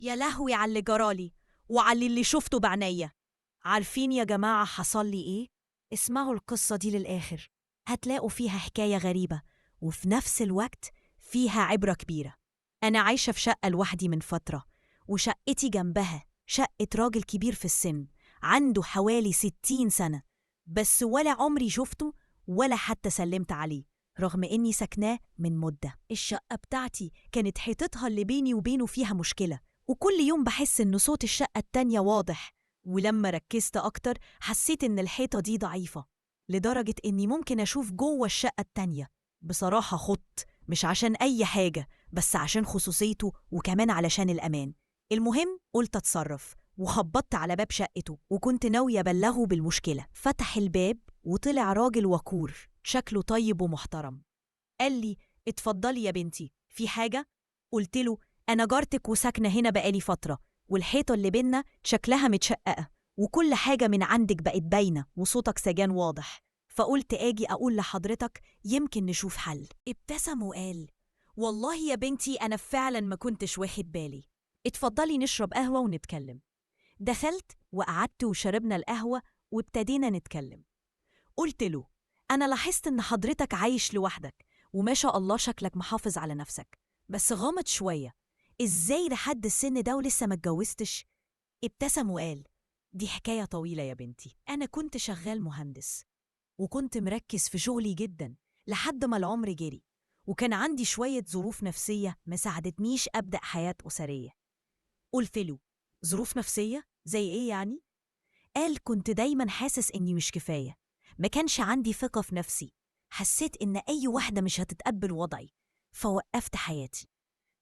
يا لهوي على اللي جرالي وعلى اللي شفته بعناية. عارفين يا جماعة حصل لي إيه؟ اسمعوا القصة دي للآخر، هتلاقوا فيها حكاية غريبة وفي نفس الوقت فيها عبرة كبيرة. أنا عايشة في شقة لوحدي من فترة، وشقتي جنبها شقة راجل كبير في السن، عنده حوالي 60 سنة، بس ولا عمري شفته ولا حتى سلمت عليه، رغم إني سكناه من مدة. الشقة بتاعتي كانت حيطتها اللي بيني وبينه فيها مشكلة، وكل يوم بحس إن صوت الشقة التانية واضح، ولما ركزت أكتر حسيت إن الحيطة دي ضعيفة لدرجة إني ممكن أشوف جوه الشقة التانية. بصراحة خضت، مش عشان أي حاجة، بس عشان خصوصيته وكمان علشان الأمان. المهم قلت أتصرف وخبطت على باب شقته، وكنت ناوية أبلغه بالمشكلة. فتح الباب وطلع راجل وقور شكله طيب ومحترم. قال لي: اتفضلي يا بنتي، في حاجة؟ قلت له: أنا جارتك وساكنة هنا بقالي فترة، والحيطة اللي بينا شكلها متشققة، وكل حاجة من عندك بقت باينة، وصوتك سجان واضح، فقلت آجي أقول لحضرتك يمكن نشوف حل. ابتسم وقال: والله يا بنتي أنا فعلا ما كنتش واخد بالي، اتفضلي نشرب قهوة ونتكلم. دخلت وقعدت وشربنا القهوة وابتدينا نتكلم. قلت له: أنا لاحظت إن حضرتك عايش لوحدك، وما شاء الله شكلك محافظ على نفسك، بس غامض شوية، إزاي لحد السن ده ولسه ما اتجوزتش؟ ابتسم وقال: دي حكاية طويلة يا بنتي، أنا كنت شغال مهندس وكنت مركز في شغلي جدا لحد ما العمر جري، وكان عندي شوية ظروف نفسية ما ساعدتنيش أبدأ حياة أسرية. قلت له: ظروف نفسية؟ زي إيه يعني؟ قال: كنت دايما حاسس إني مش كفاية، ما كانش عندي ثقة في نفسي، حسيت إن أي واحدة مش هتتقبل وضعي، فوقفت حياتي.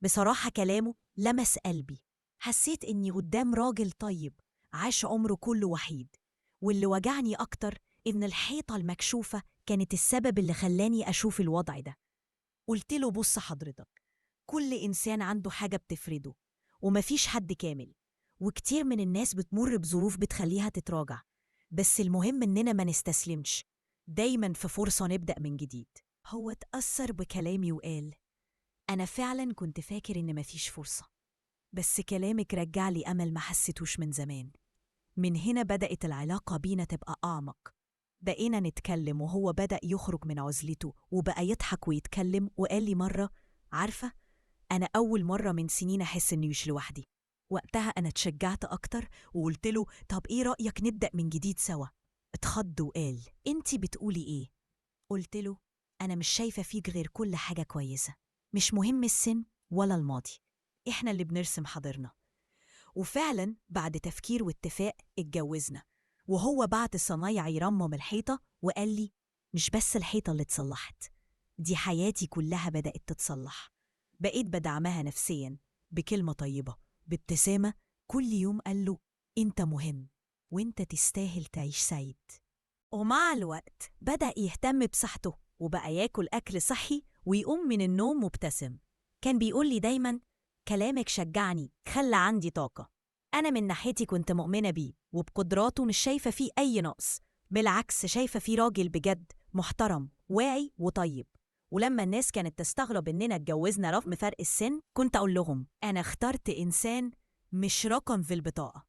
بصراحة كلامه لمس قلبي، حسيت إني قدام راجل طيب عاش عمره كله وحيد، واللي وجعني أكتر إن الحيطة المكشوفة كانت السبب اللي خلاني أشوف الوضع ده. قلت له: بص حضرتك، كل إنسان عنده حاجة بتفرده، ومفيش حد كامل، وكتير من الناس بتمر بظروف بتخليها تتراجع، بس المهم إننا ما نستسلمش، دايما في فرصة نبدأ من جديد. هو اتأثر بكلامي وقال: أنا فعلا كنت فاكر إن مفيش فرصة، بس كلامك رجع لي أمل ما حسيتوش من زمان. من هنا بدأت العلاقة بينا تبقى أعمق، بقينا نتكلم وهو بدأ يخرج من عزلته وبقى يضحك ويتكلم، وقال لي مرة: عارفة، أنا أول مرة من سنين أحس إني مش لوحدي. وقتها أنا اتشجعت أكتر وقلت له: طب إيه رأيك نبدأ من جديد سوا؟ اتخض وقال: أنتي بتقولي إيه؟ قلت له: أنا مش شايفة فيك غير كل حاجة كويسة، مش مهم السن ولا الماضي، إحنا اللي بنرسم حاضرنا. وفعلا بعد تفكير واتفاق اتجوزنا، وهو بعت صنايع يرمم الحيطة وقال لي: مش بس الحيطة اللي اتصلحت، دي حياتي كلها بدأت تتصلح. بقيت بدعمها نفسيا بكلمة طيبة، بابتسامة، كل يوم قال له: انت مهم وانت تستاهل تعيش سعيد. ومع الوقت بدأ يهتم بصحته وبقى ياكل أكل صحي ويقوم من النوم مبتسم. كان بيقول لي دايما: كلامك شجعني، خلى عندي طاقة. أنا من ناحيتي كنت مؤمنة بيه وبقدراته، مش شايفة فيه أي نقص، بالعكس شايفة فيه راجل بجد محترم واعي وطيب. ولما الناس كانت تستغرب إننا اتجوزنا رغم فرق السن، كنت أقول لهم: أنا اخترت إنسان مش رقم في البطاقة.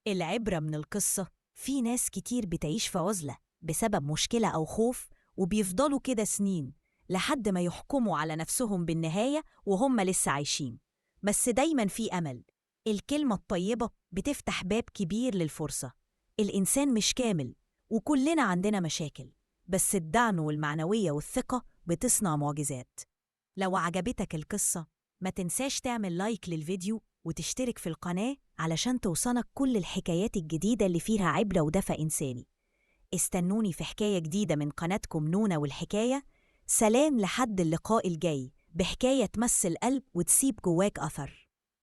العبرة من القصة: في ناس كتير بتعيش في عزلة بسبب مشكلة أو خوف، وبيفضلوا كده سنين لحد ما يحكموا على نفسهم بالنهاية وهم لسه عايشين. بس دايما في أمل، الكلمة الطيبة بتفتح باب كبير للفرصة. الإنسان مش كامل وكلنا عندنا مشاكل، بس الدعم والمعنوية والثقة بتصنع معجزات. لو عجبتك القصة ما تنساش تعمل لايك للفيديو وتشترك في القناة علشان توصلك كل الحكايات الجديدة اللي فيها عبرة ودفء إنساني. استنوني في حكاية جديدة من قناتكم نونا والحكاية. سلام، لحد اللقاء الجاي بحكاية تمس القلب وتسيب جواك أثر.